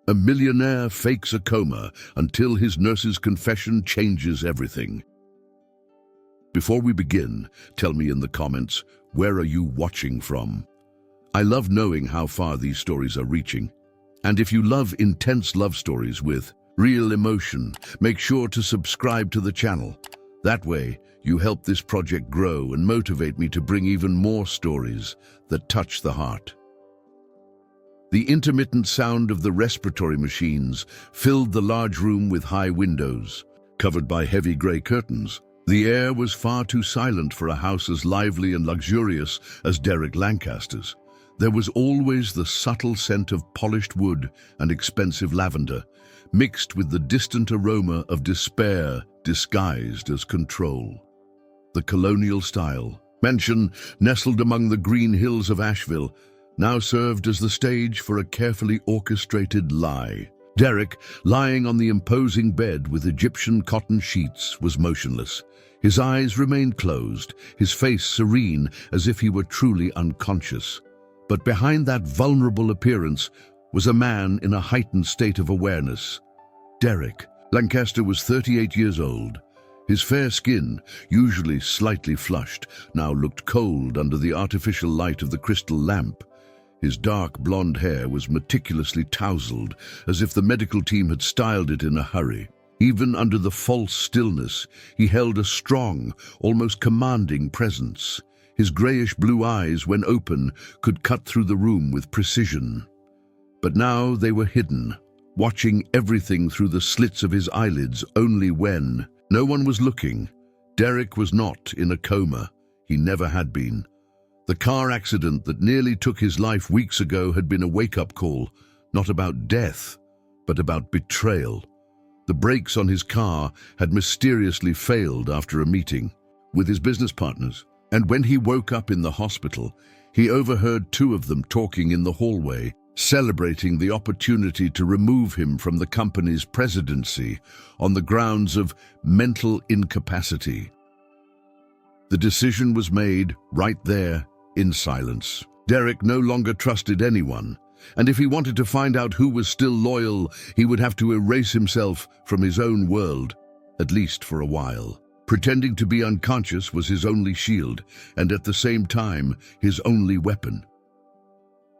A millionaire fakes a coma until his nurse's confession changes everything. Before we begin, tell me in the comments, where are you watching from? I love knowing how far these stories are reaching. And if you love intense love stories with real emotion, make sure to subscribe to the channel. That way, you help this project grow and motivate me to bring even more stories that touch the heart. The intermittent sound of the respiratory machines filled the large room with high windows, covered by heavy grey curtains. The air was far too silent for a house as lively and luxurious as Derek Lancaster's. There was always the subtle scent of polished wood and expensive lavender, mixed with the distant aroma of despair disguised as control. The colonial style mansion, nestled among the green hills of Asheville, now served as the stage for a carefully orchestrated lie. Derek, lying on the imposing bed with Egyptian cotton sheets, was motionless. His eyes remained closed, his face serene as if he were truly unconscious. But behind that vulnerable appearance was a man in a heightened state of awareness. Derek Lancaster was 38 years old. His fair skin, usually slightly flushed, now looked cold under the artificial light of the crystal lamp. His dark blonde hair was meticulously tousled, as if the medical team had styled it in a hurry. Even under the false stillness, he held a strong, almost commanding presence. His grayish-blue eyes, when open, could cut through the room with precision. But now they were hidden, watching everything through the slits of his eyelids only when no one was looking. Derek was not in a coma. He never had been. The car accident that nearly took his life weeks ago had been a wake-up call, not about death, but about betrayal. The brakes on his car had mysteriously failed after a meeting with his business partners, and when he woke up in the hospital, he overheard two of them talking in the hallway, celebrating the opportunity to remove him from the company's presidency on the grounds of mental incapacity. The decision was made right there, in silence. Derek no longer trusted anyone, and if he wanted to find out who was still loyal, he would have to erase himself from his own world, at least for a while. Pretending to be unconscious was his only shield, and at the same time, his only weapon.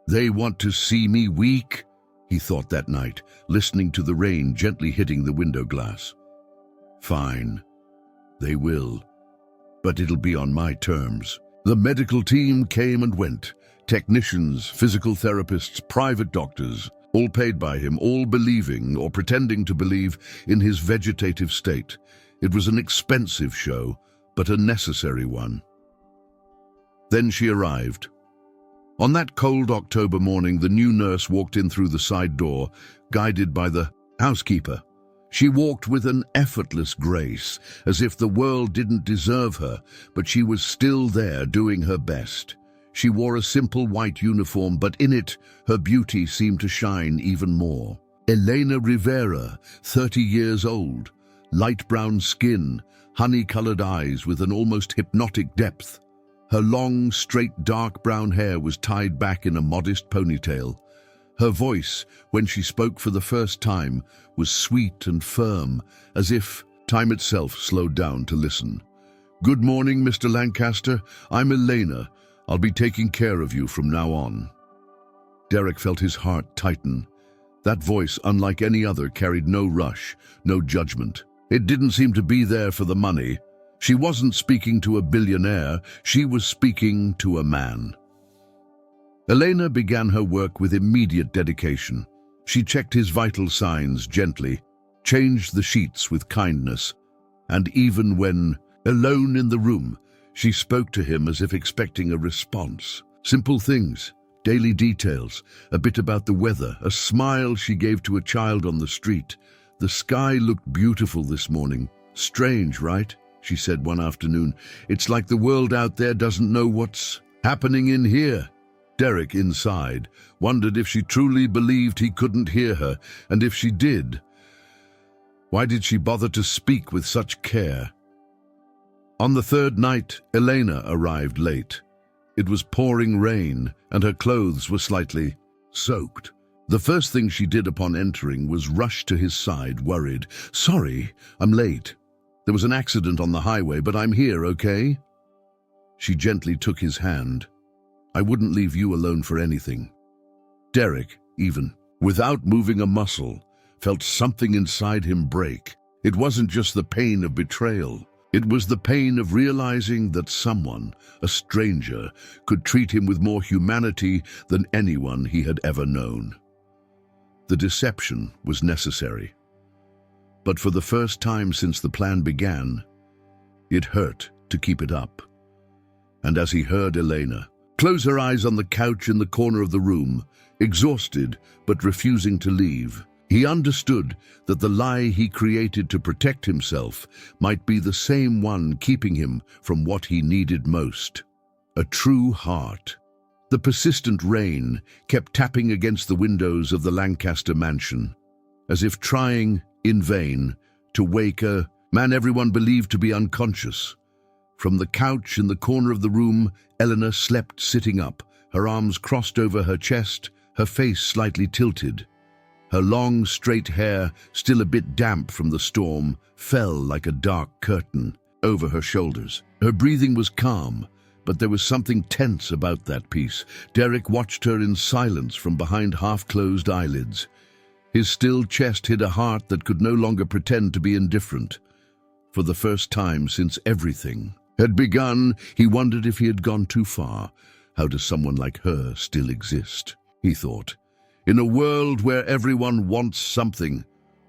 "They want to see me weak," he thought that night, listening to the rain gently hitting the window glass. "Fine, they will, but it'll be on my terms." The medical team came and went. Technicians, physical therapists, private doctors, all paid by him, all believing or pretending to believe in his vegetative state. It was an expensive show, but a necessary one. Then she arrived. On that cold October morning, the new nurse walked in through the side door, guided by the housekeeper. She walked with an effortless grace, as if the world didn't deserve her, but she was still there doing her best. She wore a simple white uniform, but in it, her beauty seemed to shine even more. Elena Rivera, 30 years old, light brown skin, honey-colored eyes with an almost hypnotic depth. Her long, straight, dark brown hair was tied back in a modest ponytail. Her voice, when she spoke for the first time, was sweet and firm, as if time itself slowed down to listen. "Good morning, Mr. Lancaster. I'm Elena. I'll be taking care of you from now on." Derek felt his heart tighten. That voice, unlike any other, carried no rush, no judgment. It didn't seem to be there for the money. She wasn't speaking to a billionaire. She was speaking to a man. Elena began her work with immediate dedication. She checked his vital signs gently, changed the sheets with kindness, and even when alone in the room, she spoke to him as if expecting a response. Simple things, daily details, a bit about the weather, a smile she gave to a child on the street. "The sky looked beautiful this morning. Strange, right?" she said one afternoon. "It's like the world out there doesn't know what's happening in here." Derek, inside, wondered if she truly believed he couldn't hear her, and if she did, why did she bother to speak with such care? On the third night, Elena arrived late. It was pouring rain, and her clothes were slightly soaked. The first thing she did upon entering was rush to his side, worried. "Sorry, I'm late. There was an accident on the highway, but I'm here, okay?" She gently took his hand. "I wouldn't leave you alone for anything." Derek, even without moving a muscle, felt something inside him break. It wasn't just the pain of betrayal. It was the pain of realizing that someone, a stranger, could treat him with more humanity than anyone he had ever known. The deception was necessary. But for the first time since the plan began, it hurt to keep it up. And as he heard Elena close her eyes on the couch in the corner of the room, exhausted but refusing to leave, he understood that the lie he created to protect himself might be the same one keeping him from what he needed most: a true heart. The persistent rain kept tapping against the windows of the Lancaster mansion, as if trying, in vain, to wake a man everyone believed to be unconscious. From the couch in the corner of the room, Elena slept sitting up, her arms crossed over her chest, her face slightly tilted. Her long, straight hair, still a bit damp from the storm, fell like a dark curtain over her shoulders. Her breathing was calm, but there was something tense about that piece. Derek watched her in silence from behind half-closed eyelids. His still chest hid a heart that could no longer pretend to be indifferent. For the first time since everything had begun, he wondered if he had gone too far. How does someone like her still exist? He thought. In a world where everyone wants something,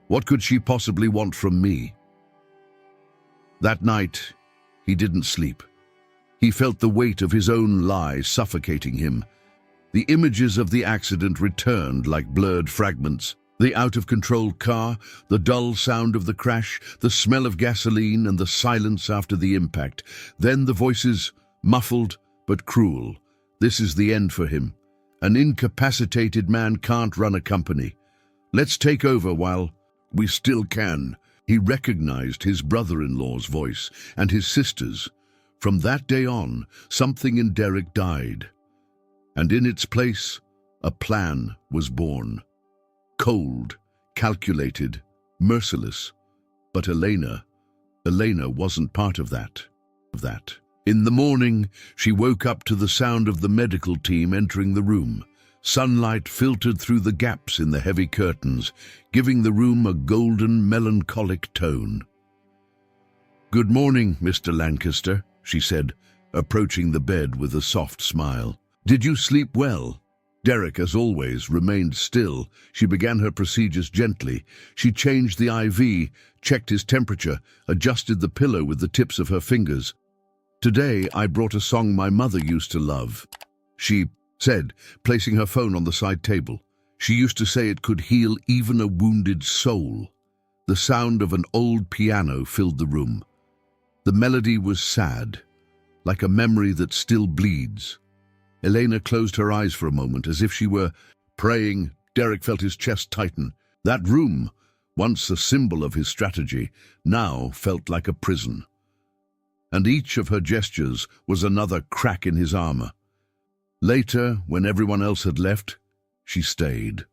what could she possibly want from me? That night, he didn't sleep. He felt the weight of his own lie suffocating him. The images of the accident returned like blurred fragments. The out-of-control car, the dull sound of the crash, the smell of gasoline, and the silence after the impact. Then the voices, muffled but cruel. This is the end for him. An incapacitated man can't run a company. Let's take over while we still can. He recognized his brother-in-law's voice and his sister's. From that day on, something in Derek died. And in its place, a plan was born. Cold, calculated, merciless. But Elena wasn't part of that. In the morning, she woke up to the sound of the medical team entering the room. Sunlight filtered through the gaps in the heavy curtains, giving the room a golden, melancholic tone. "Good morning, Mr. Lancaster," she said, approaching the bed with a soft smile. "Did you sleep well?" Derek, as always, remained still. She began her procedures gently. She changed the IV, checked his temperature, adjusted the pillow with the tips of her fingers. "Today, I brought a song my mother used to love," she said, placing her phone on the side table. She used to say it could heal even a wounded soul. The sound of an old piano filled the room. The melody was sad, like a memory that still bleeds. Elena closed her eyes for a moment, as if she were praying. Derek felt his chest tighten. That room, once a symbol of his strategy, now felt like a prison. And each of her gestures was another crack in his armor. Later, when everyone else had left, she stayed.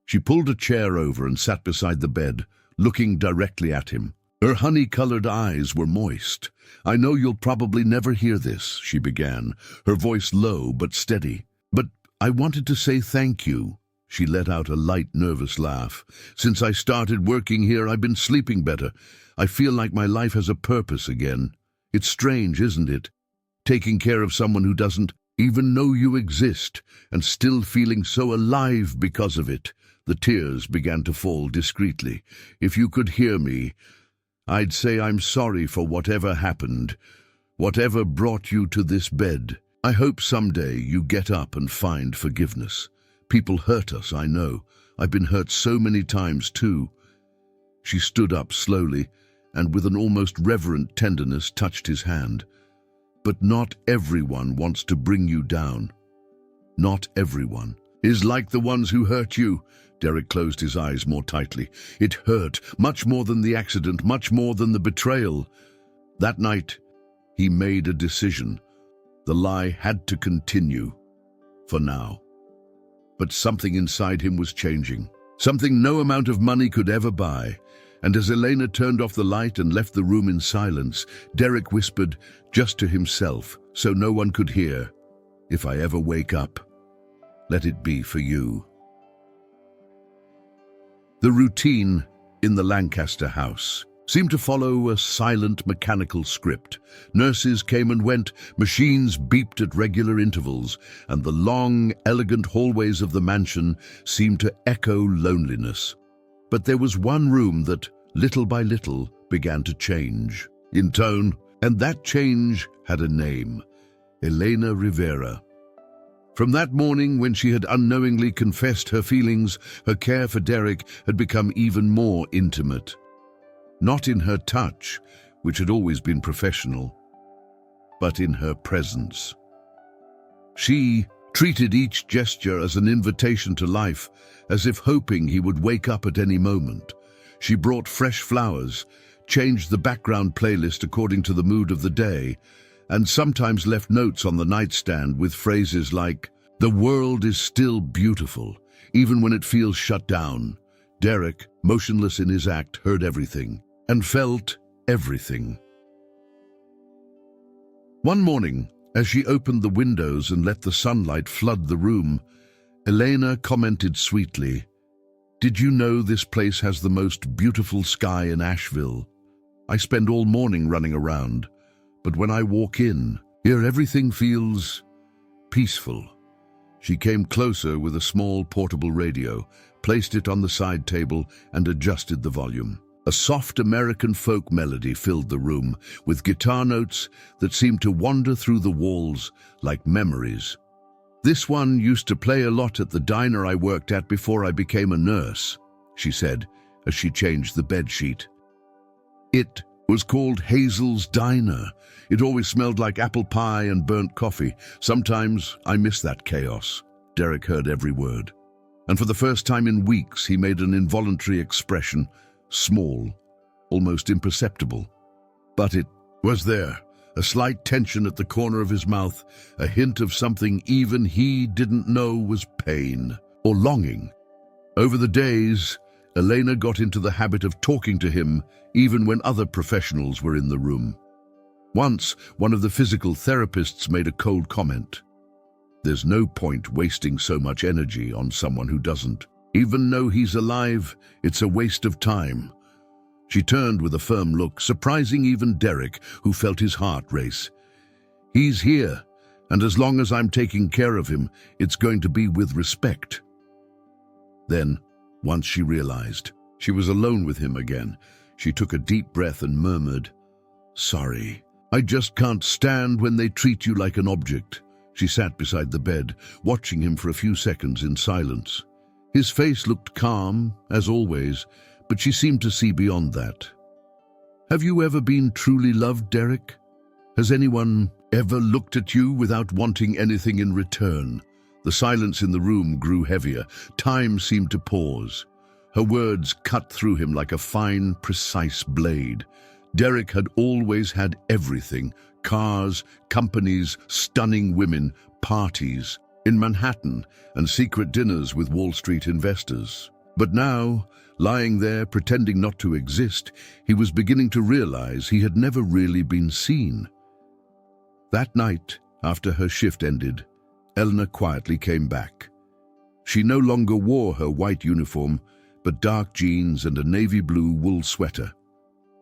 She pulled a chair over and sat beside the bed, looking directly at him. Her honey-colored eyes were moist. "I know you'll probably never hear this," she began, her voice low but steady. "But I wanted to say thank you." She let out a light, nervous laugh. "Since I started working here, I've been sleeping better. I feel like my life has a purpose again. It's strange, isn't it? Taking care of someone who doesn't even know you exist, and still feeling so alive because of it." The tears began to fall discreetly. "If you could hear me, I'd say I'm sorry for whatever happened, whatever brought you to this bed. I hope someday you get up and find forgiveness. People hurt us, I know. I've been hurt so many times too." She stood up slowly, and with an almost reverent tenderness touched his hand. "But not everyone wants to bring you down. Not everyone is like the ones who hurt you." Derek closed his eyes more tightly. It hurt, much more than the accident, much more than the betrayal. That night, he made a decision. The lie had to continue, for now. But but something inside him was changing. Something no amount of money could ever buy. And as Elena turned off the light and left the room in silence, Derek whispered, just to himself, so no one could hear, "If I ever wake up, let it be for you." The routine in the Lancaster house seemed to follow a silent, mechanical script. Nurses came and went, machines beeped at regular intervals, and the long, elegant hallways of the mansion seemed to echo loneliness. But there was one room that, little by little, began to change in tone, and that change had a name: Elena Rivera. From that morning when she had unknowingly confessed her feelings, her care for Derek had become even more intimate. Not in her touch, which had always been professional, but in her presence. She treated each gesture as an invitation to life, as if hoping he would wake up at any moment. She brought fresh flowers, changed the background playlist according to the mood of the day, and sometimes left notes on the nightstand with phrases like, "The world is still beautiful, even when it feels shut down." Derek, motionless in his act, heard everything and felt everything. One morning, as she opened the windows and let the sunlight flood the room, Elena commented sweetly, "Did you know this place has the most beautiful sky in Asheville? I spend all morning running around, but when I walk in, here everything feels peaceful." She came closer with a small portable radio, placed it on the side table, and adjusted the volume. A soft American folk melody filled the room, with guitar notes that seemed to wander through the walls like memories. "This one used to play a lot at the diner I worked at before I became a nurse," she said, as she changed the bedsheet. "It was called Hazel's Diner. It always smelled like apple pie and burnt coffee. Sometimes I miss that chaos." Derek heard every word, and for the first time in weeks he made an involuntary expression, small, almost imperceptible. But it was there, a slight tension at the corner of his mouth, a hint of something even he didn't know was pain or longing. Over the days, Elena got into the habit of talking to him even when other professionals were in the room. Once, one of the physical therapists made a cold comment. "There's no point wasting so much energy on someone who doesn't even know he's alive. It's a waste of time." She turned with a firm look, surprising even Derek, who felt his heart race. "He's here, and as long as I'm taking care of him, it's going to be with respect." Then, once she realized she was alone with him again, she took a deep breath and murmured, "Sorry, I just can't stand when they treat you like an object." She sat beside the bed, watching him for a few seconds in silence. His face looked calm, as always, but she seemed to see beyond that. "Have you ever been truly loved, Derek? Has anyone ever looked at you without wanting anything in return?" The silence in the room grew heavier. Time seemed to pause. Her words cut through him like a fine, precise blade. Derek had always had everything: cars, companies, stunning women, parties in Manhattan, and secret dinners with Wall Street investors. But now, lying there pretending not to exist, he was beginning to realize he had never really been seen. That night, after her shift ended, Elena quietly came back. She no longer wore her white uniform, but dark jeans and a navy blue wool sweater.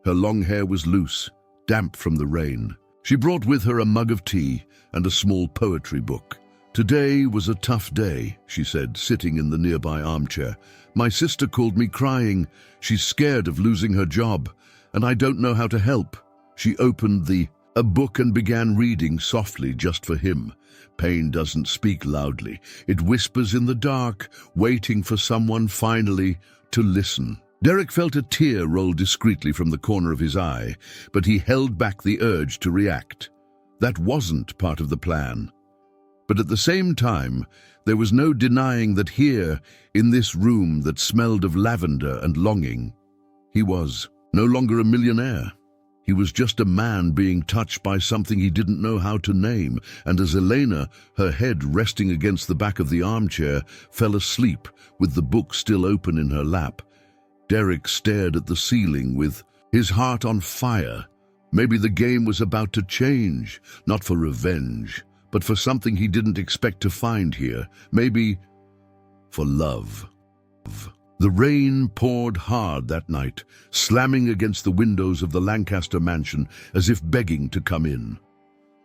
Her long hair was loose, damp from the rain. She brought with her a mug of tea and a small poetry book. "Today was a tough day," she said, sitting in the nearby armchair. "My sister called me crying. She's scared of losing her job, and I don't know how to help." She opened a book and began reading softly just for him. Pain doesn't speak loudly. It whispers in the dark, waiting for someone finally to listen. Derek felt a tear roll discreetly from the corner of his eye, but he held back the urge to react. That wasn't part of the plan. But at the same time, there was no denying that here, in this room that smelled of lavender and longing, he was no longer a millionaire. He was just a man being touched by something he didn't know how to name, and as Elena, her head resting against the back of the armchair, fell asleep with the book still open in her lap, Derek stared at the ceiling with his heart on fire. Maybe the game was about to change, not for revenge, but for something he didn't expect to find here. Maybe for love. The rain poured hard that night, slamming against the windows of the Lancaster mansion as if begging to come in.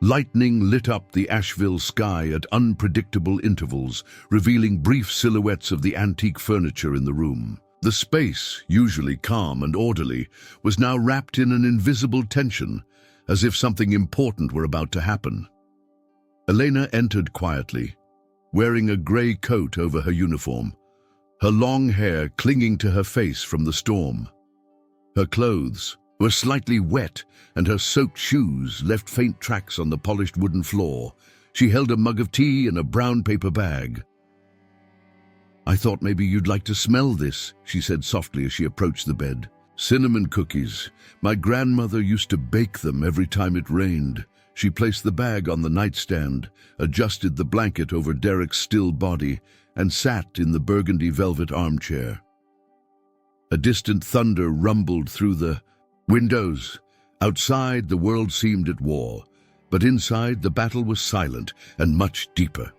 Lightning lit up the Asheville sky at unpredictable intervals, revealing brief silhouettes of the antique furniture in the room. The space, usually calm and orderly, was now wrapped in an invisible tension, as if something important were about to happen. Elena entered quietly, wearing a grey coat over her uniform, her long hair clinging to her face from the storm. Her clothes were slightly wet, and her soaked shoes left faint tracks on the polished wooden floor. She held a mug of tea in a brown paper bag. "I thought maybe you'd like to smell this," she said softly as she approached the bed. "Cinnamon cookies. My grandmother used to bake them every time it rained." She placed the bag on the nightstand, adjusted the blanket over Derek's still body, and sat in the burgundy velvet armchair. A distant thunder rumbled through the windows. Outside, the world seemed at war, but inside, the battle was silent and much deeper.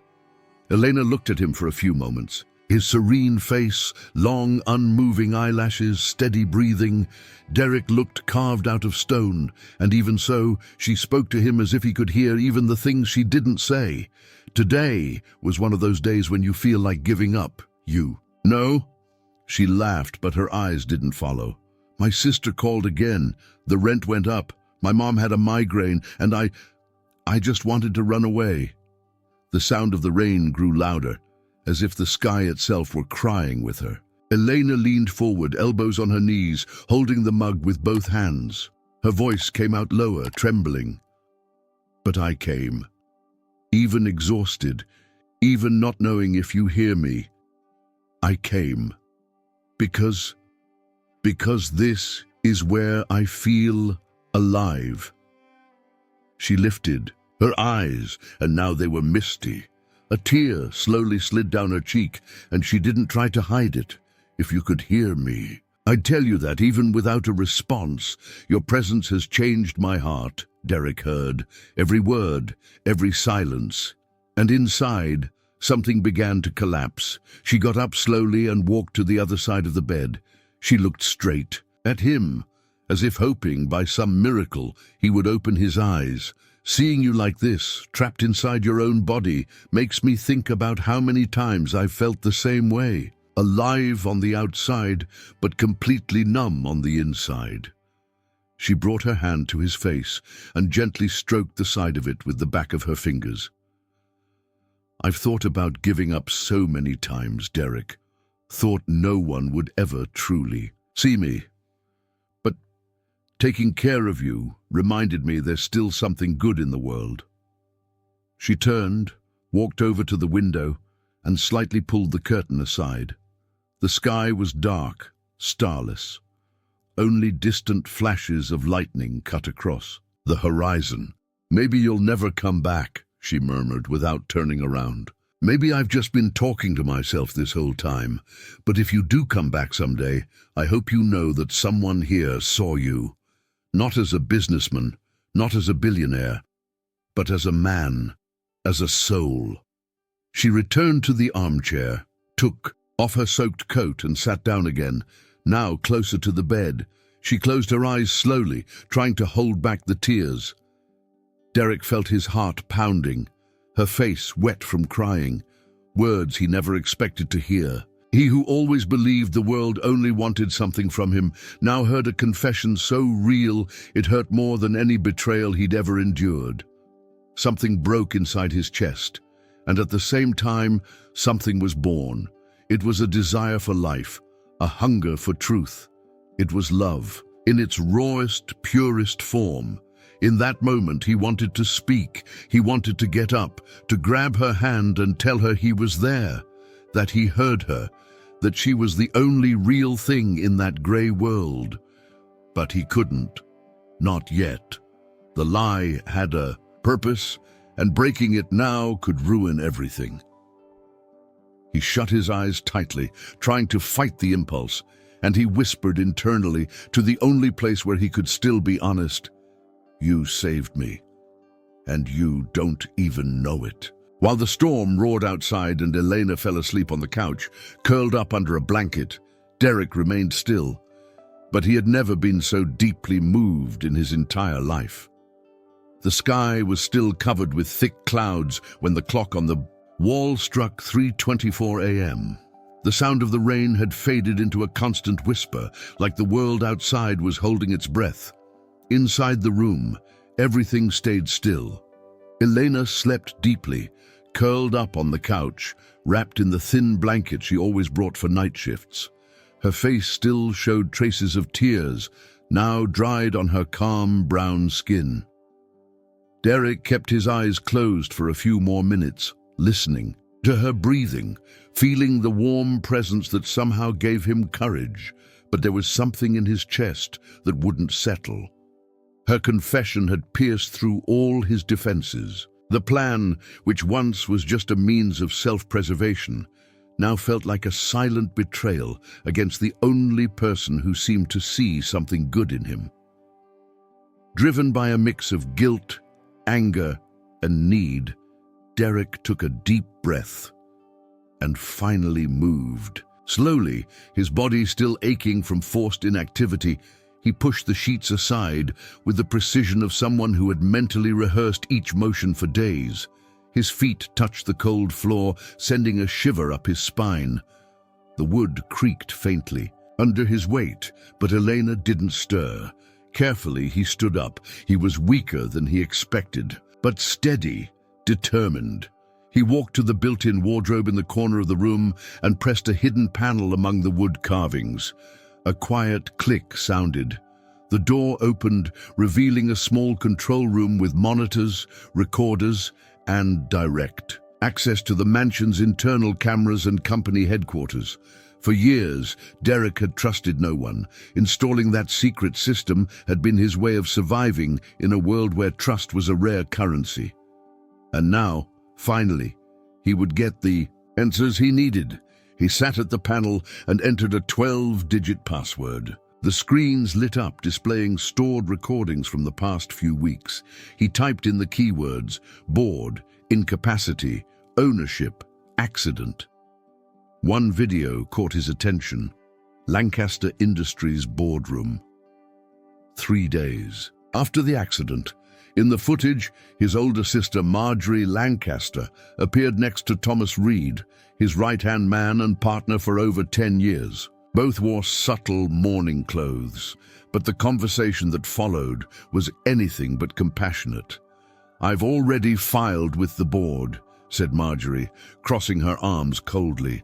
Elena looked at him for a few moments. His serene face, long, unmoving eyelashes, steady breathing. Derek looked carved out of stone, and even so, she spoke to him as if he could hear even the things she didn't say. Today was one of those days when you feel like giving up. You. "No?" She laughed, but her eyes didn't follow. "My sister called again. The rent went up. My mom had a migraine, and I just wanted to run away." The sound of the rain grew louder, as if the sky itself were crying with her. Elena leaned forward, elbows on her knees, holding the mug with both hands. Her voice came out lower, trembling. "But I came. Even exhausted, even not knowing if you hear me. I came. Because this is where I feel alive." She lifted her eyes, and now they were misty. A tear slowly slid down her cheek, and she didn't try to hide it. "If you could hear me, I'd tell you that even without a response. Your presence has changed my heart." Derek heard every word, every silence, and inside, something began to collapse. She got up slowly and walked to the other side of the bed. She looked straight at him, as if hoping by some miracle he would open his eyes. "Seeing you like this, trapped inside your own body, makes me think about how many times I've felt the same way. Alive on the outside, but completely numb on the inside." She brought her hand to his face and gently stroked the side of it with the back of her fingers. "I've thought about giving up so many times, Derek. Thought no one would ever truly see me. But taking care of you reminded me there's still something good in the world." She turned, walked over to the window, and slightly pulled the curtain aside. The sky was dark, starless. Only distant flashes of lightning cut across the horizon. "Maybe you'll never come back," she murmured without turning around. "Maybe I've just been talking to myself this whole time. But if you do come back someday, I hope you know that someone here saw you. Not as a businessman, not as a billionaire, but as a man, as a soul." She returned to the armchair, took off her soaked coat and sat down again, now closer to the bed. She closed her eyes slowly, trying to hold back the tears. Derek felt his heart pounding, her face wet from crying, words he never expected to hear. He who always believed the world only wanted something from him now heard a confession so real it hurt more than any betrayal he'd ever endured. Something broke inside his chest, and at the same time, something was born. It was a desire for life, a hunger for truth. It was love, in its rawest, purest form. In that moment, he wanted to speak. He wanted to get up, to grab her hand and tell her he was there, that he heard her, that she was the only real thing in that grey world. But he couldn't. Not yet. The lie had a purpose, and breaking it now could ruin everything. He shut his eyes tightly, trying to fight the impulse, and he whispered internally to the only place where he could still be honest, "You saved me, and you don't even know it." While the storm roared outside and Elena fell asleep on the couch, curled up under a blanket, Derek remained still. But he had never been so deeply moved in his entire life. The sky was still covered with thick clouds when the clock on the wall struck 3:24 a.m. The sound of the rain had faded into a constant whisper, like the world outside was holding its breath. Inside the room, everything stayed still. Elena slept deeply, curled up on the couch, wrapped in the thin blanket she always brought for night shifts. Her face still showed traces of tears, now dried on her calm brown skin. Derek kept his eyes closed for a few more minutes, listening to her breathing, feeling the warm presence that somehow gave him courage, but there was something in his chest that wouldn't settle. Her confession had pierced through all his defenses. The plan, which once was just a means of self-preservation, now felt like a silent betrayal against the only person who seemed to see something good in him. Driven by a mix of guilt, anger, and need, Derek took a deep breath and finally moved. Slowly, his body still aching from forced inactivity, he pushed the sheets aside with the precision of someone who had mentally rehearsed each motion for days. His feet touched the cold floor, sending a shiver up his spine. The wood creaked faintly under his weight, but Elena didn't stir. Carefully, he stood up. He was weaker than he expected, but steady, determined. He walked to the built-in wardrobe in the corner of the room and pressed a hidden panel among the wood carvings. A quiet click sounded. The door opened, revealing a small control room with monitors, recorders, and direct access to the mansion's internal cameras and company headquarters. For years, Derek had trusted no one. Installing that secret system had been his way of surviving in a world where trust was a rare currency. And now, finally, he would get the answers he needed. He sat at the panel and entered a 12-digit password. The screens lit up, displaying stored recordings from the past few weeks. He typed in the keywords: bored, incapacity, ownership, accident. One video caught his attention: Lancaster Industries boardroom. 3 days after the accident, in the footage, his older sister Marjorie Lancaster appeared next to Thomas Reed, his right-hand man and partner for over 10 years. Both wore subtle mourning clothes, but the conversation that followed was anything but compassionate. "I've already filed with the board," said Marjorie, crossing her arms coldly.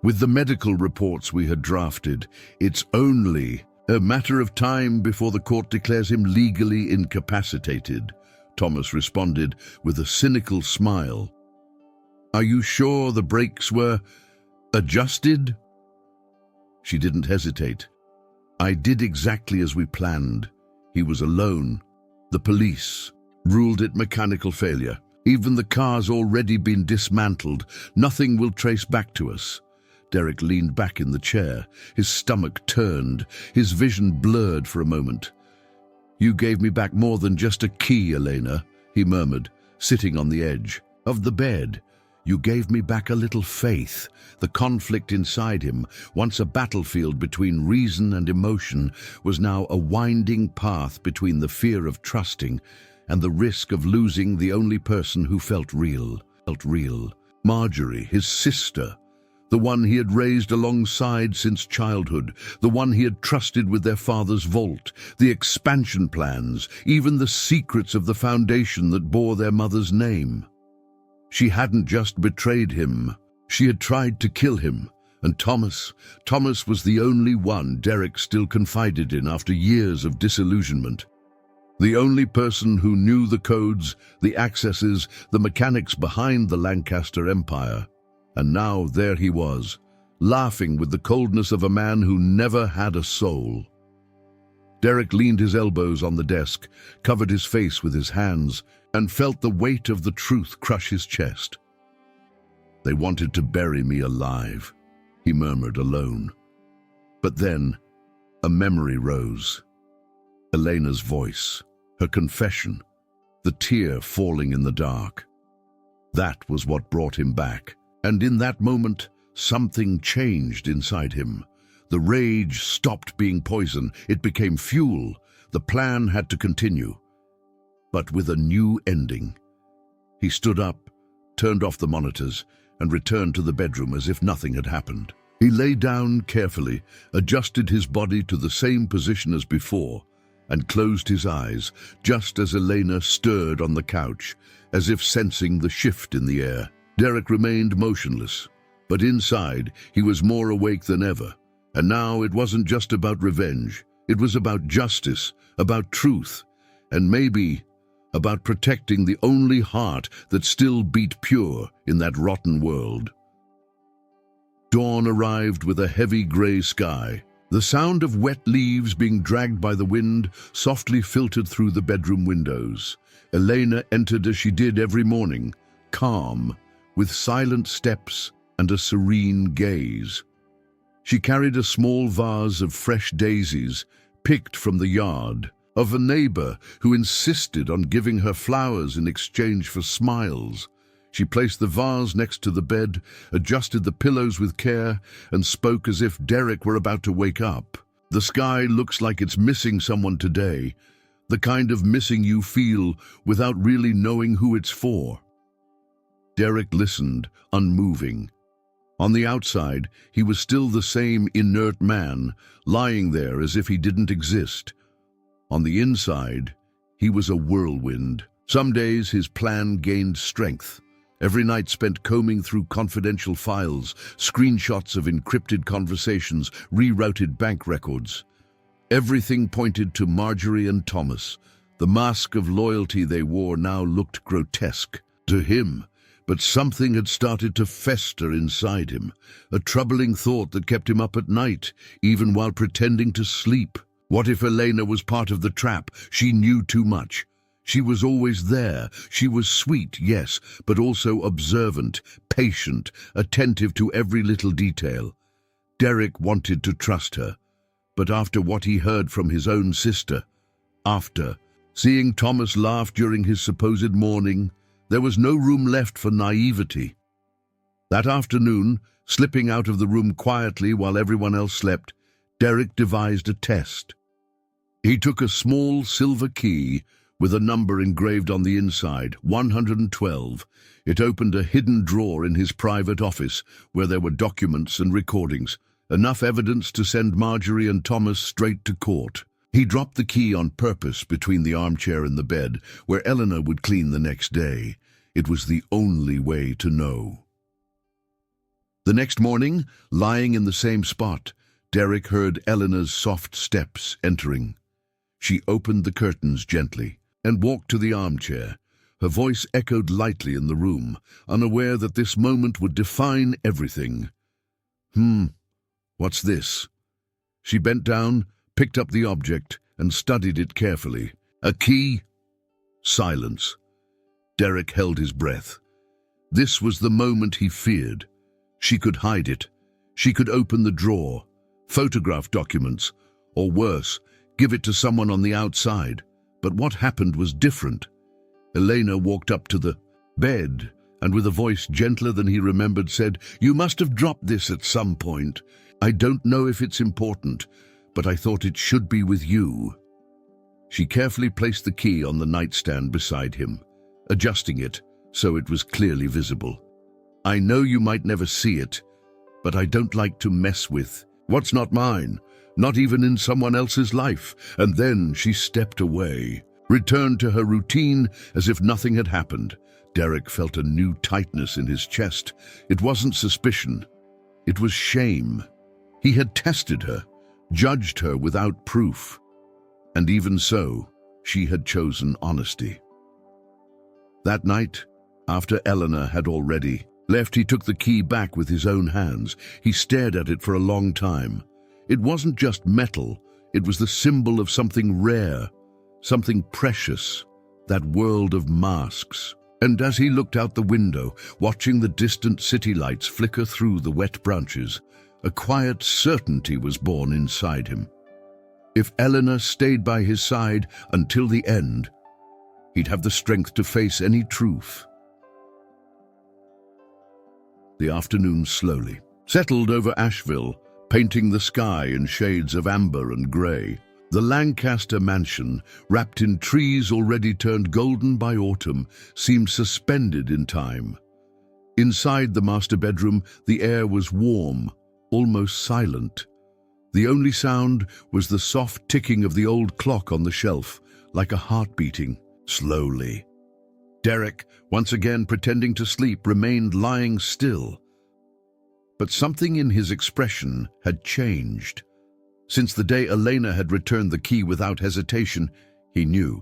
"With the medical reports we had drafted, it's only a matter of time before the court declares him legally incapacitated," Thomas responded with a cynical smile. "Are you sure the brakes were adjusted?" She didn't hesitate. "I did exactly as we planned. He was alone. The police ruled it mechanical failure. Even the car's already been dismantled. Nothing will trace back to us." Derek leaned back in the chair, his stomach turned, his vision blurred for a moment. "You gave me back more than just a key, Elena," he murmured, sitting on the edge of the bed. "You gave me back a little faith." The conflict inside him, once a battlefield between reason and emotion, was now a winding path between the fear of trusting and the risk of losing the only person who felt real. Marjorie, his sister, the one he had raised alongside since childhood, the one he had trusted with their father's vault, the expansion plans, even the secrets of the foundation that bore their mother's name. She hadn't just betrayed him, she had tried to kill him. And Thomas was the only one Derek still confided in after years of disillusionment. The only person who knew the codes, the accesses, the mechanics behind the Lancaster empire. And now there he was, laughing with the coldness of a man who never had a soul. Derek leaned his elbows on the desk, covered his face with his hands, and felt the weight of the truth crush his chest. "They wanted to bury me alive," he murmured alone. But then, a memory rose. Elena's voice, her confession, the tear falling in the dark. That was what brought him back, and in that moment, something changed inside him. The rage stopped being poison, it became fuel. The plan had to continue, but with a new ending. He stood up, turned off the monitors, and returned to the bedroom as if nothing had happened. He lay down carefully, adjusted his body to the same position as before, and closed his eyes, just as Elena stirred on the couch, as if sensing the shift in the air. Derek remained motionless, but inside he was more awake than ever. And now it wasn't just about revenge. It was about justice, about truth, and maybe about protecting the only heart that still beat pure in that rotten world. Dawn arrived with a heavy gray sky. The sound of wet leaves being dragged by the wind softly filtered through the bedroom windows. Elena entered as she did every morning, calm, with silent steps and a serene gaze. She carried a small vase of fresh daisies, picked from the yard, of a neighbor who insisted on giving her flowers in exchange for smiles. She placed the vase next to the bed, adjusted the pillows with care, and spoke as if Derek were about to wake up. "The sky looks like it's missing someone today, the kind of missing you feel without really knowing who it's for." Derek listened, unmoving. On the outside, he was still the same inert man, lying there as if he didn't exist. On the inside, he was a whirlwind. Some days his plan gained strength. Every night spent combing through confidential files, screenshots of encrypted conversations, rerouted bank records. Everything pointed to Marjorie and Thomas. The mask of loyalty they wore now looked grotesque to him. But something had started to fester inside him, a troubling thought that kept him up at night, even while pretending to sleep. What if Elena was part of the trap? She knew too much. She was always there. She was sweet, yes, but also observant, patient, attentive to every little detail. Derek wanted to trust her, but after what he heard from his own sister, after seeing Thomas laugh during his supposed mourning, there was no room left for naivety. That afternoon, slipping out of the room quietly while everyone else slept, Derek devised a test. He took a small silver key with a number engraved on the inside, 112. It opened a hidden drawer in his private office where there were documents and recordings, enough evidence to send Marjorie and Thomas straight to court. He dropped the key on purpose between the armchair and the bed, where Elena would clean the next day. It was the only way to know. The next morning, lying in the same spot, Derek heard Elena's soft steps entering. She opened the curtains gently and walked to the armchair. Her voice echoed lightly in the room, unaware that this moment would define everything. What's this?" She bent down, picked up the object, and studied it carefully. A key? Silence. Derek held his breath. This was the moment he feared. She could hide it. She could open the drawer, photograph documents, or worse, give it to someone on the outside. But what happened was different. Elena walked up to the bed and with a voice gentler than he remembered said, "You must have dropped this at some point. I don't know if it's important, but I thought it should be with you." She carefully placed the key on the nightstand beside him, adjusting it so it was clearly visible. "I know you might never see it, but I don't like to mess with what's not mine, not even in someone else's life." And then she stepped away, returned to her routine as if nothing had happened. Derek felt a new tightness in his chest. It wasn't suspicion. It was shame. He had tested her, judged her without proof. And even so, she had chosen honesty. That night, after Elena had already left, he took the key back with his own hands. He stared at it for a long time. It wasn't just metal, It was the symbol of something rare, something precious, that world of masks. And as he looked out the window, watching the distant city lights flicker through the wet branches, a quiet certainty was born inside him. If Elena stayed by his side until the end, he'd have the strength to face any truth. The afternoon slowly settled over Asheville, painting the sky in shades of amber and grey. The Lancaster mansion, wrapped in trees already turned golden by autumn, seemed suspended in time. Inside the master bedroom, the air was warm, almost silent. The only sound was the soft ticking of the old clock on the shelf, like a heart beating slowly. Derek, once again pretending to sleep, remained lying still. But something in his expression had changed. Since the day Elena had returned the key without hesitation, he knew.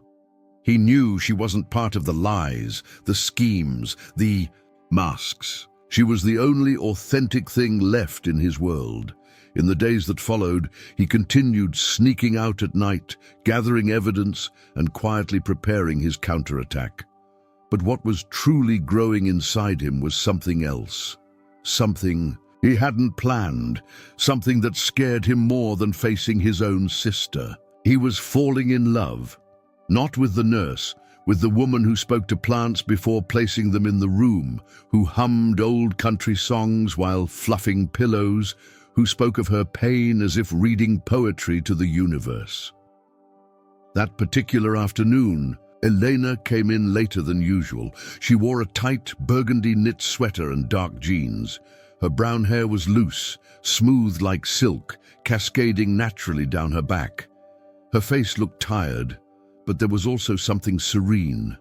He knew she wasn't part of the lies, the schemes, the masks. She was the only authentic thing left in his world. In the days that followed, he continued sneaking out at night, gathering evidence and quietly preparing his counterattack. But what was truly growing inside him was something else. Something he hadn't planned, something that scared him more than facing his own sister. He was falling in love, not with the nurse, with the woman who spoke to plants before placing them in the room, who hummed old country songs while fluffing pillows, who spoke of her pain as if reading poetry to the universe. That particular afternoon, Elena came in later than usual. She wore a tight burgundy knit sweater and dark jeans. Her brown hair was loose, smooth like silk, cascading naturally down her back. Her face looked tired, but there was also something serene,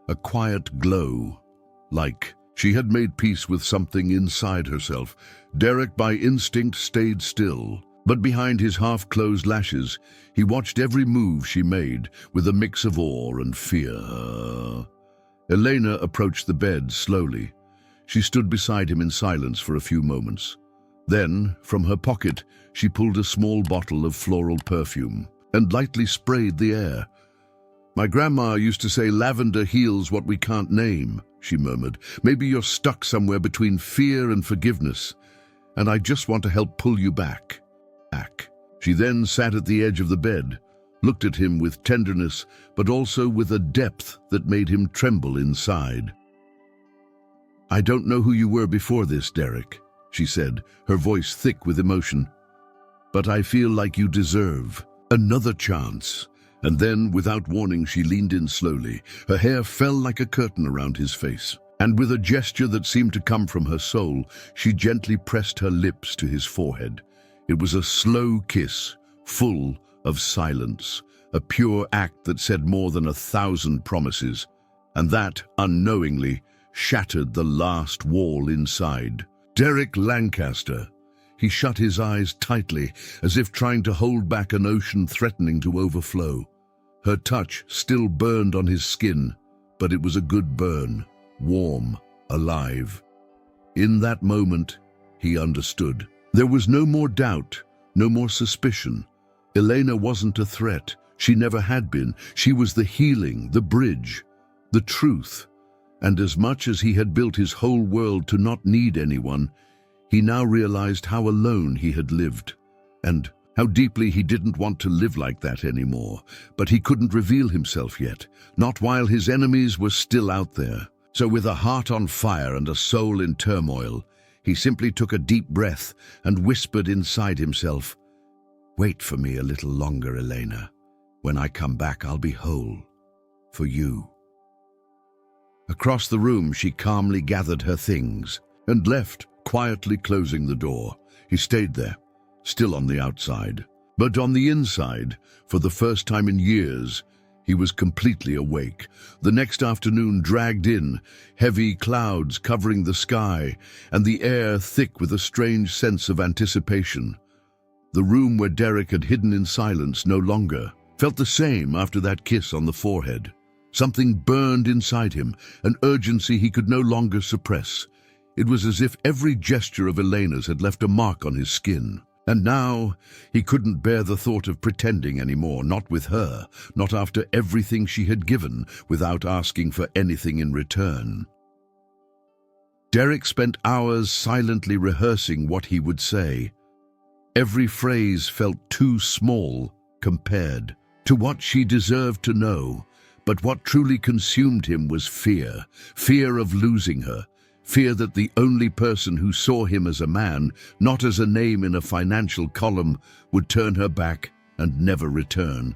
a quiet glow, like she had made peace with something inside herself. Derek, by instinct, stayed still, but behind his half-closed lashes, he watched every move she made with a mix of awe and fear. Elena approached the bed slowly. She stood beside him in silence for a few moments. Then, from her pocket, she pulled a small bottle of floral perfume and lightly sprayed the air. "My grandma used to say lavender heals what we can't name," she murmured. "Maybe you're stuck somewhere between fear and forgiveness, and I just want to help pull you back." She then sat at the edge of the bed, looked at him with tenderness, but also with a depth that made him tremble inside. "I don't know who you were before this, Derek," she said, her voice thick with emotion. "But I feel like you deserve another chance." And then, without warning, she leaned in slowly. Her hair fell like a curtain around his face, and with a gesture that seemed to come from her soul, she gently pressed her lips to his forehead. It was a slow kiss, full of silence, a pure act that said more than 1,000 promises, and that, unknowingly, shattered the last wall inside. Derek Lancaster. He shut his eyes tightly, as if trying to hold back an ocean threatening to overflow. Her touch still burned on his skin, but it was a good burn, warm, alive. In that moment, he understood. There was no more doubt, no more suspicion. Elena wasn't a threat. She never had been. She was the healing, the bridge, the truth. And as much as he had built his whole world to not need anyone, he now realized how alone he had lived, and how deeply he didn't want to live like that anymore. But he couldn't reveal himself yet, not while his enemies were still out there. So with a heart on fire and a soul in turmoil, he simply took a deep breath and whispered inside himself, "Wait for me a little longer, Elena. When I come back, I'll be whole. For you." Across the room, she calmly gathered her things and left, quietly closing the door. He stayed there, still on the outside. But on the inside, for the first time in years, he was completely awake. The next afternoon dragged in, heavy clouds covering the sky, and the air thick with a strange sense of anticipation. The room where Derek had hidden in silence no longer felt the same after that kiss on the forehead. Something burned inside him, an urgency he could no longer suppress. It was as if every gesture of Elena's had left a mark on his skin. And now he couldn't bear the thought of pretending anymore, not with her, not after everything she had given, without asking for anything in return. Derek spent hours silently rehearsing what he would say. Every phrase felt too small compared to what she deserved to know, but what truly consumed him was fear. Fear of losing her. Fear that the only person who saw him as a man, not as a name in a financial column, would turn her back and never return.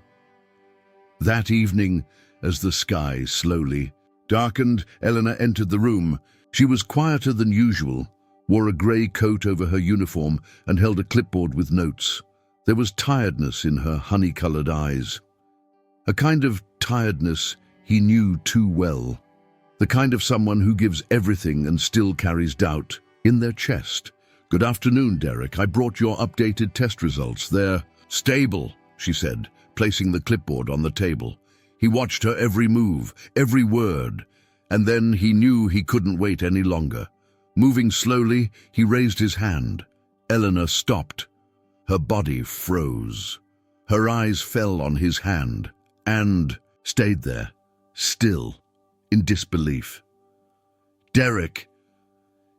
That evening, as the sky slowly darkened, Elena entered the room. She was quieter than usual, wore a grey coat over her uniform, and held a clipboard with notes. There was tiredness in her honey-coloured eyes. A kind of tiredness he knew too well. The kind of someone who gives everything and still carries doubt in their chest. "Good afternoon, Derek. I brought your updated test results. They're stable," she said, placing the clipboard on the table. He watched her every move, every word, and then he knew he couldn't wait any longer. Moving slowly, he raised his hand. Elena stopped. Her body froze. Her eyes fell on his hand and stayed there, still, in disbelief. "Derek!"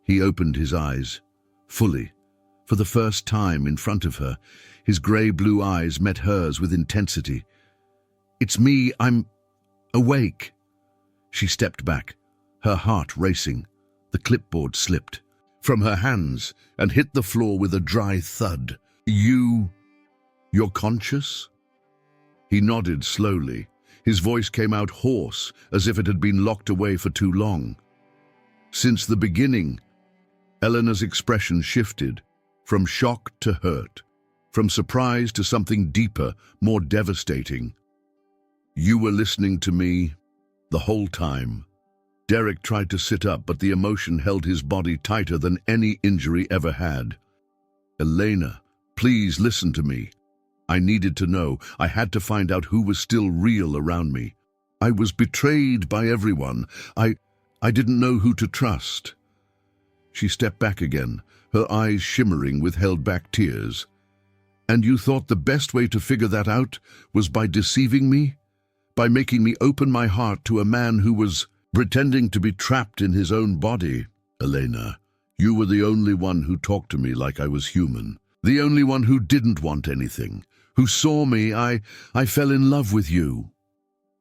He opened his eyes, fully, for the first time in front of her. His grey-blue eyes met hers with intensity. "It's me, I'm awake." She stepped back, her heart racing. The clipboard slipped from her hands and hit the floor with a dry thud. You're conscious?" He nodded slowly. His voice came out hoarse, as if it had been locked away for too long. Since the beginning, Elena's expression shifted, from shock to hurt, from surprise to something deeper, more devastating. "You were listening to me the whole time." Derek tried to sit up, but the emotion held his body tighter than any injury ever had. "Elena, please listen to me. I needed to know. I had to find out who was still real around me. I was betrayed by everyone. I didn't know who to trust." She stepped back again, her eyes shimmering with held-back tears. "And you thought the best way to figure that out was by deceiving me? By making me open my heart to a man who was pretending to be trapped in his own body? Elena, you were the only one who talked to me like I was human. The only one who didn't want anything. Who saw me. I fell in love with you."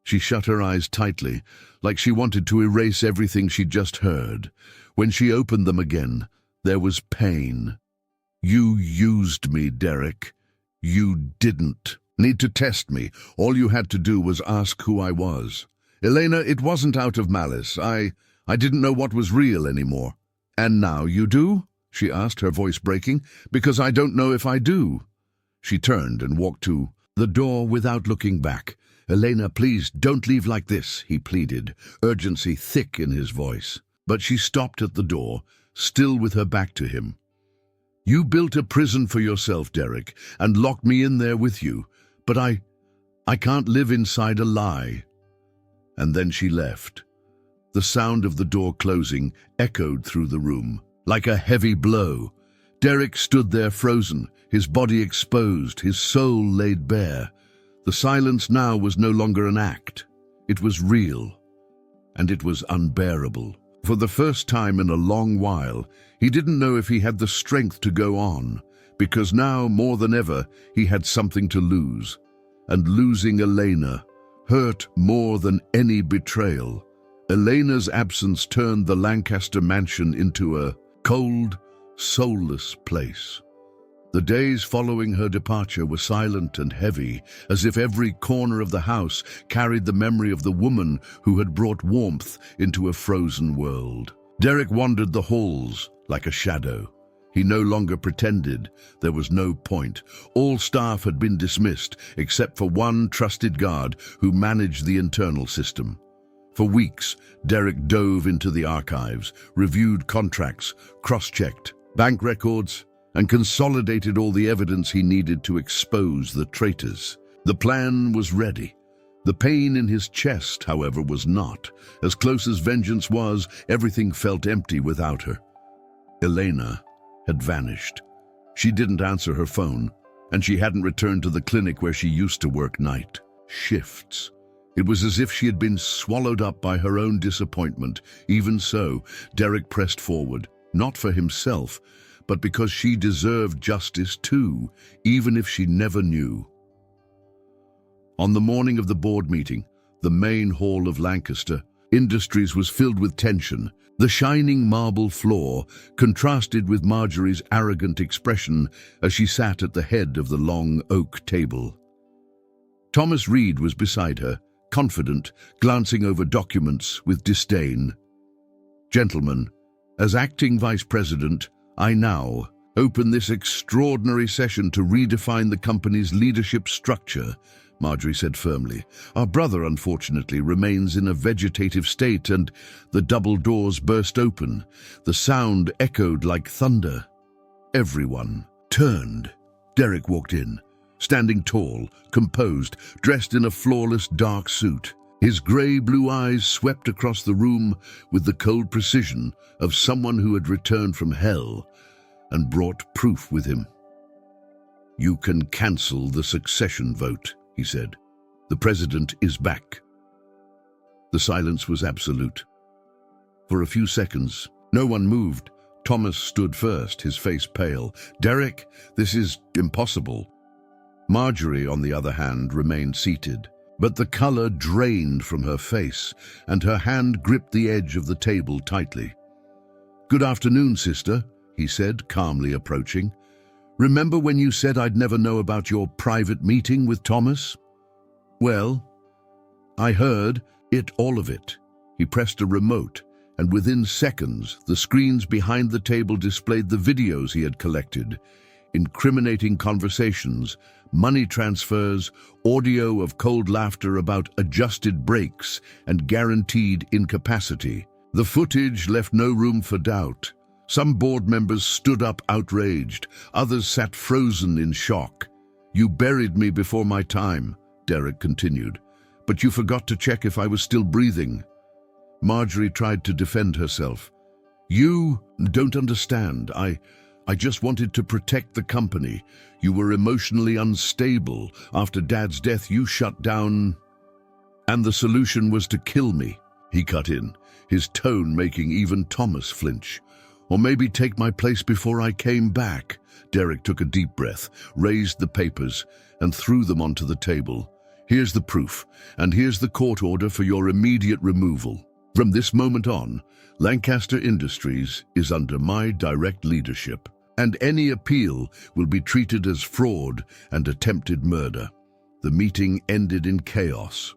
She shut her eyes tightly, like she wanted to erase everything she'd just heard. When she opened them again, there was pain. "You used me, Derek. You didn't need to test me. All you had to do was ask who I was. Elena, it wasn't out of malice. I didn't know what was real anymore." "And now you do?" she asked, her voice breaking. "Because I don't know if I do." She turned and walked to the door without looking back. "Elena, please, don't leave like this," he pleaded, urgency thick in his voice. But she stopped at the door, still with her back to him. "You built a prison for yourself, Derek, and locked me in there with you. But I can't live inside a lie." And then she left. The sound of the door closing echoed through the room, like a heavy blow. Derek stood there frozen, his body exposed, his soul laid bare. The silence now was no longer an act. It was real, and it was unbearable. For the first time in a long while, he didn't know if he had the strength to go on, because now, more than ever, he had something to lose. And losing Elena hurt more than any betrayal. Elena's absence turned the Lancaster mansion into a cold, soulless place. The days following her departure were silent and heavy, as if every corner of the house carried the memory of the woman who had brought warmth into a frozen world. Derek wandered the halls like a shadow. He no longer pretended. There was no point. All staff had been dismissed, except for one trusted guard who managed the internal system. For weeks, Derek dove into the archives, reviewed contracts, cross-checked bank records, and consolidated all the evidence he needed to expose the traitors. The plan was ready. The pain in his chest, however, was not. As close as vengeance was, everything felt empty without her. Elena had vanished. She didn't answer her phone, and she hadn't returned to the clinic where she used to work night shifts. It was as if she had been swallowed up by her own disappointment. Even so, Derek pressed forward, not for himself, but because she deserved justice too, even if she never knew. On the morning of the board meeting, the main hall of Lancaster Industries was filled with tension. The shining marble floor contrasted with Marjorie's arrogant expression as she sat at the head of the long oak table. Thomas Reed was beside her, confident, glancing over documents with disdain. "Gentlemen, as acting vice president, I now open this extraordinary session to redefine the company's leadership structure," Marjorie said firmly. "Our brother, unfortunately, remains in a vegetative state," and the double doors burst open. The sound echoed like thunder. Everyone turned. Derek walked in, standing tall, composed, dressed in a flawless dark suit. His grey-blue eyes swept across the room with the cold precision of someone who had returned from hell and brought proof with him. "You can cancel the succession vote," he said. "The president is back." The silence was absolute. For a few seconds, no one moved. Thomas stood first, his face pale. "Derek, this is impossible." Marjorie, on the other hand, remained seated, but the color drained from her face, and her hand gripped the edge of the table tightly. "Good afternoon, sister," he said, calmly approaching. "Remember when you said I'd never know about your private meeting with Thomas? Well, I heard it, all of it." He pressed a remote, and within seconds, the screens behind the table displayed the videos he had collected. Incriminating conversations, money transfers, audio of cold laughter about adjusted breaks and guaranteed incapacity. The footage left no room for doubt. Some board members stood up outraged, others sat frozen in shock. "You buried me before my time," Derek continued, "but you forgot to check if I was still breathing." Marjorie tried to defend herself. "You don't understand. I just wanted to protect the company. You were emotionally unstable. After Dad's death, you shut down, and the solution was to kill me," he cut in, his tone making even Thomas flinch. "Or maybe take my place before I came back." Derek took a deep breath, raised the papers, and threw them onto the table. "Here's the proof, and here's the court order for your immediate removal. From this moment on, Lancaster Industries is under my direct leadership, and any appeal will be treated as fraud and attempted murder." The meeting ended in chaos.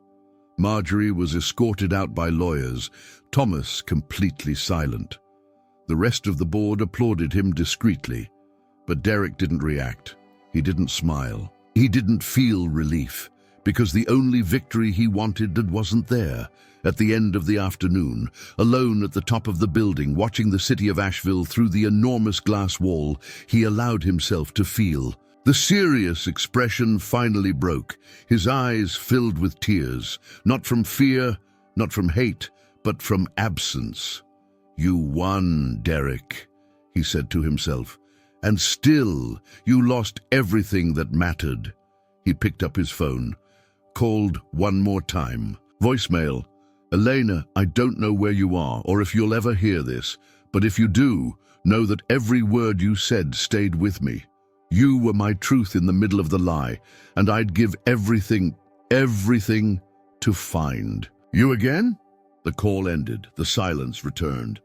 Marjorie was escorted out by lawyers, Thomas completely silent. The rest of the board applauded him discreetly, but Derek didn't react. He didn't smile. He didn't feel relief, because the only victory he wanted wasn't there. At the end of the afternoon, alone at the top of the building, watching the city of Asheville through the enormous glass wall, he allowed himself to feel. The serious expression finally broke, his eyes filled with tears, not from fear, not from hate, but from absence. "You won, Derek," he said to himself, "and still you lost everything that mattered." He picked up his phone, called one more time. Voicemail. "Elena, I don't know where you are or if you'll ever hear this, but if you do, know that every word you said stayed with me. You were my truth in the middle of the lie, and I'd give everything to find." "You again?" The call ended. The silence returned.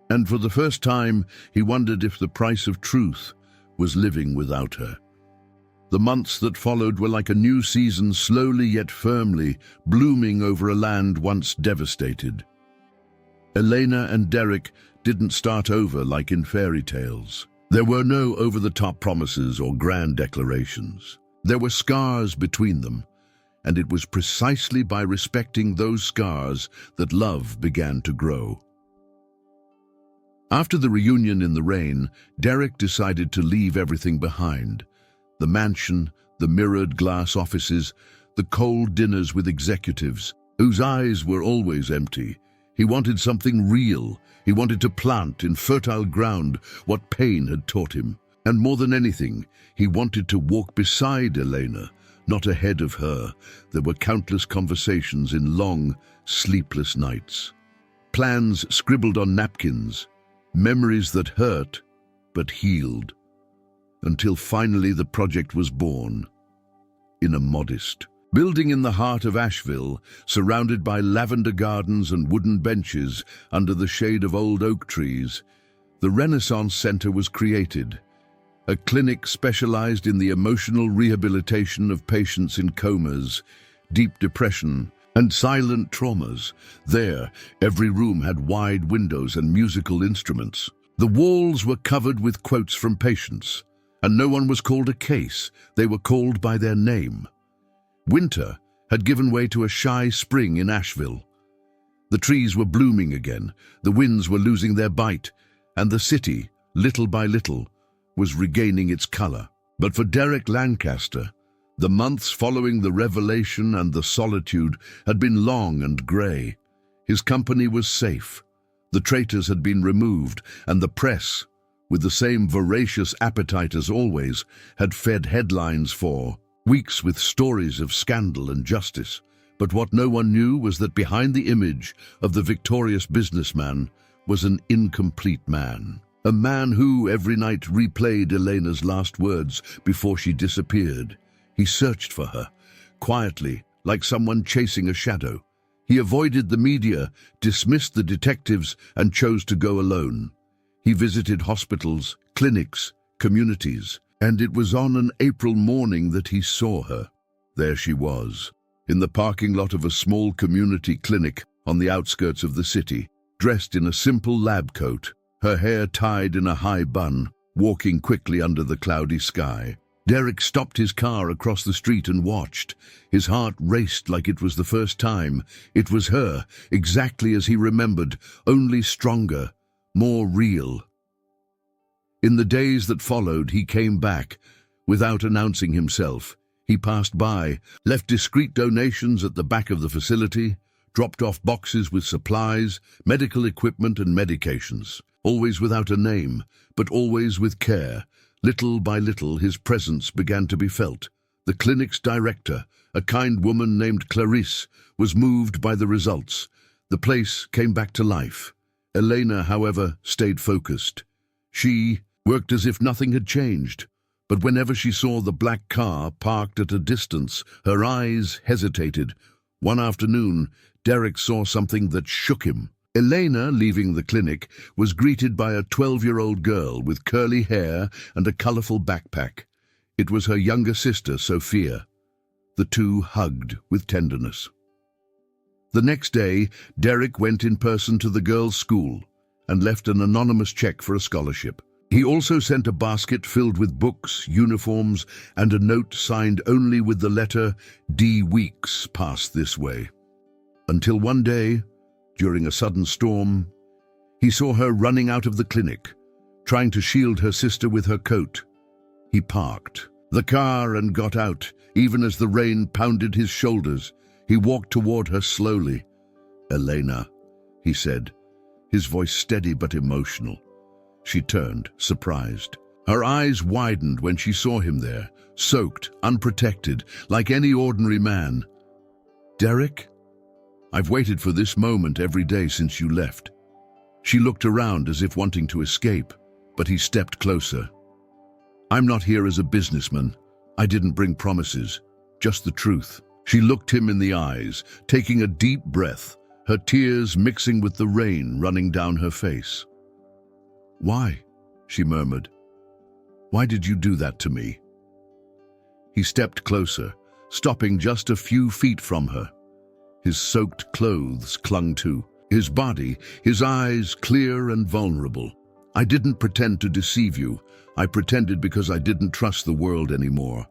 And for the first time, he wondered if the price of truth was living without her. The months that followed were like a new season, slowly yet firmly blooming over a land once devastated. Elena and Derek didn't start over like in fairy tales. There were no over-the-top promises or grand declarations. There were scars between them, and it was precisely by respecting those scars that love began to grow. After the reunion in the rain, Derek decided to leave everything behind. The mansion, the mirrored glass offices, the cold dinners with executives, whose eyes were always empty. He wanted something real. He wanted to plant in fertile ground what pain had taught him. And more than anything, he wanted to walk beside Elena, not ahead of her. There were countless conversations in long, sleepless nights. Plans scribbled on napkins, memories that hurt but healed, until finally the project was born. In a modest building in the heart of Asheville, surrounded by lavender gardens and wooden benches under the shade of old oak trees, the Renaissance Center was created, a clinic specialized in the emotional rehabilitation of patients in comas, deep depression, and silent traumas. There, every room had wide windows and musical instruments. The walls were covered with quotes from patients, and no one was called a case. They were called by their name. Winter had given way to a shy spring in Asheville. The trees were blooming again, the winds were losing their bite, and the city, little by little, was regaining its color. But for Derek Lancaster, the months following the revelation and the solitude had been long and gray. His company was safe. The traitors had been removed, and the press, with the same voracious appetite as always, had fed headlines for weeks with stories of scandal and justice. But what no one knew was that behind the image of the victorious businessman was an incomplete man. A man who every night replayed Elena's last words before she disappeared. He searched for her, quietly, like someone chasing a shadow. He avoided the media, dismissed the detectives, and chose to go alone. He visited hospitals, clinics, communities, and it was on an April morning that he saw her. There she was, in the parking lot of a small community clinic on the outskirts of the city, dressed in a simple lab coat, her hair tied in a high bun, walking quickly under the cloudy sky. Derek stopped his car across the street and watched. His heart raced like it was the first time. It was her, exactly as he remembered, only stronger, more real. In the days that followed, he came back, without announcing himself. He passed by, left discreet donations at the back of the facility, dropped off boxes with supplies, medical equipment and medications, always without a name, but always with care. Little by little, his presence began to be felt. The clinic's director, a kind woman named Clarice, was moved by the results. The place came back to life. Elena, however, stayed focused. She worked as if nothing had changed, but whenever she saw the black car parked at a distance, her eyes hesitated. One afternoon, Derek saw something that shook him. Elena, leaving the clinic, was greeted by a 12-year-old girl with curly hair and a colorful backpack. It was her younger sister, Sophia. The two hugged with tenderness. The next day, Derek went in person to the girls' school and left an anonymous check for a scholarship. He also sent a basket filled with books, uniforms, and a note signed only with the letter D. Weeks passed this way. Until one day, during a sudden storm, he saw her running out of the clinic, trying to shield her sister with her coat. He parked the car and got out, even as the rain pounded his shoulders. He walked toward her slowly. "Elena," he said, his voice steady but emotional. She turned, surprised. Her eyes widened when she saw him there, soaked, unprotected, like any ordinary man. "Derek? I've waited for this moment every day since you left." She looked around as if wanting to escape, but he stepped closer. "I'm not here as a businessman. I didn't bring promises, just the truth." She looked him in the eyes, taking a deep breath, her tears mixing with the rain running down her face. "Why?" she murmured. "Why did you do that to me?" He stepped closer, stopping just a few feet from her. His soaked clothes clung to his body, his eyes clear and vulnerable. "I didn't pretend to deceive you. I pretended because I didn't trust the world anymore.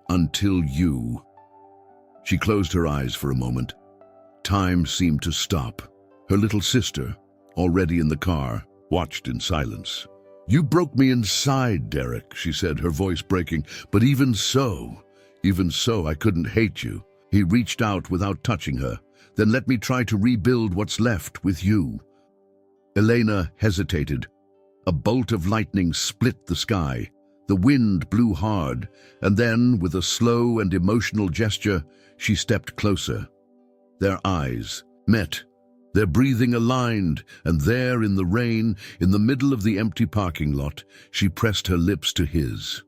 Until you." She closed her eyes for a moment. Time seemed to stop. Her little sister, already in the car, watched in silence. "You broke me inside, Derek," she said, her voice breaking. "But even so, I couldn't hate you." He reached out without touching her, Then let me try to rebuild what's left with you." Elena hesitated. A bolt of lightning split the sky. The wind blew hard, and then, with a slow and emotional gesture, she stepped closer. Their eyes met, their breathing aligned, and there in the rain, in the middle of the empty parking lot, she pressed her lips to his.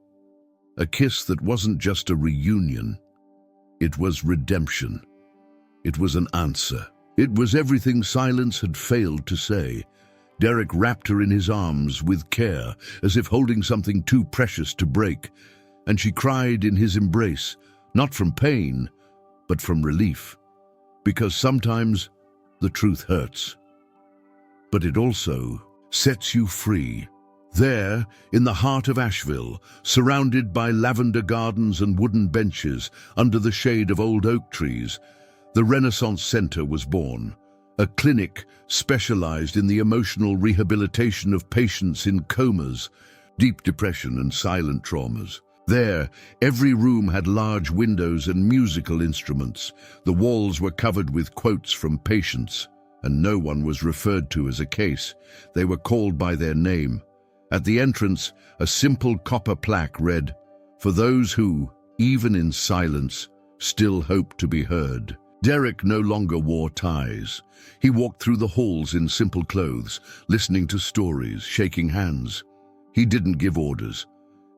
A kiss that wasn't just a reunion. It was redemption. It was an answer. It was everything silence had failed to say. Derek wrapped her in his arms with care, as if holding something too precious to break, and she cried in his embrace, not from pain, but from relief. Because sometimes the truth hurts, but it also sets you free. There, in the heart of Asheville, surrounded by lavender gardens and wooden benches, under the shade of old oak trees, the Renaissance Center was born. A clinic specialized in the emotional rehabilitation of patients in comas, deep depression and silent traumas. There, every room had large windows and musical instruments. The walls were covered with quotes from patients, and no one was referred to as a case. They were called by their name. At the entrance, a simple copper plaque read, "For those who, even in silence, still hope to be heard." Derek no longer wore ties. He walked through the halls in simple clothes, listening to stories, shaking hands. He didn't give orders.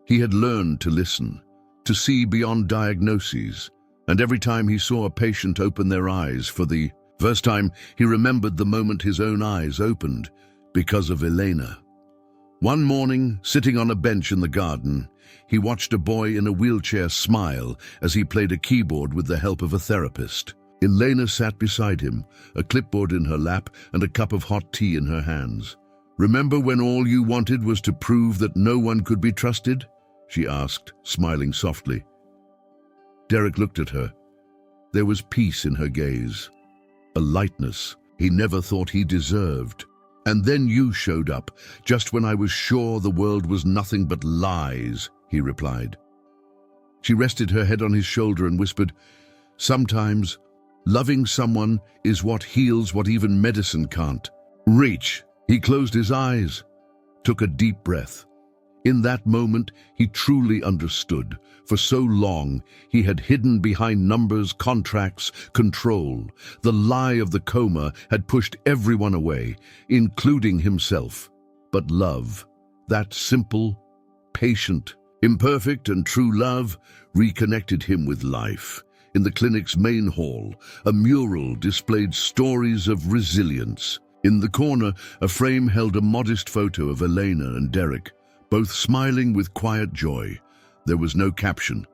He had learned to listen, to see beyond diagnoses, and every time he saw a patient open their eyes for the first time, he remembered the moment his own eyes opened, because of Elena. One morning, sitting on a bench in the garden, he watched a boy in a wheelchair smile as he played a keyboard with the help of a therapist. Elena sat beside him, a clipboard in her lap and a cup of hot tea in her hands. "Remember when all you wanted was to prove that no one could be trusted?" she asked, smiling softly. Derek looked at her. There was peace in her gaze, a lightness he never thought he deserved. "And then you showed up, just when I was sure the world was nothing but lies," he replied. She rested her head on his shoulder and whispered, "Sometimes, loving someone is what heals what even medicine can't reach." He closed his eyes, took a deep breath. In that moment, he truly understood. For so long, he had hidden behind numbers, contracts, control. The lie of the coma had pushed everyone away, including himself. But love, that simple, patient, imperfect and true love, reconnected him with life. In the clinic's main hall, a mural displayed stories of resilience. In the corner, a frame held a modest photo of Elena and Derek, both smiling with quiet joy. There was no caption,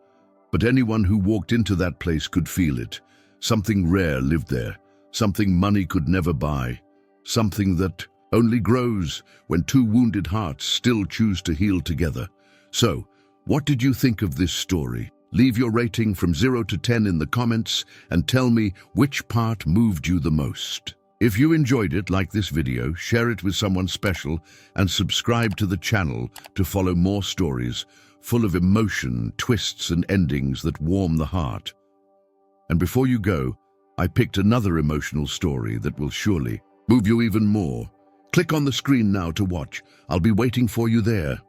but anyone who walked into that place could feel it. Something rare lived there, something money could never buy, something that only grows when two wounded hearts still choose to heal together. So, what did you think of this story? Leave your rating from 0 to 10 in the comments and tell me which part moved you the most. If you enjoyed it, like this video, share it with someone special, and subscribe to the channel to follow more stories full of emotion, twists and endings that warm the heart. And before you go, I picked another emotional story that will surely move you even more. Click on the screen now to watch. I'll be waiting for you there.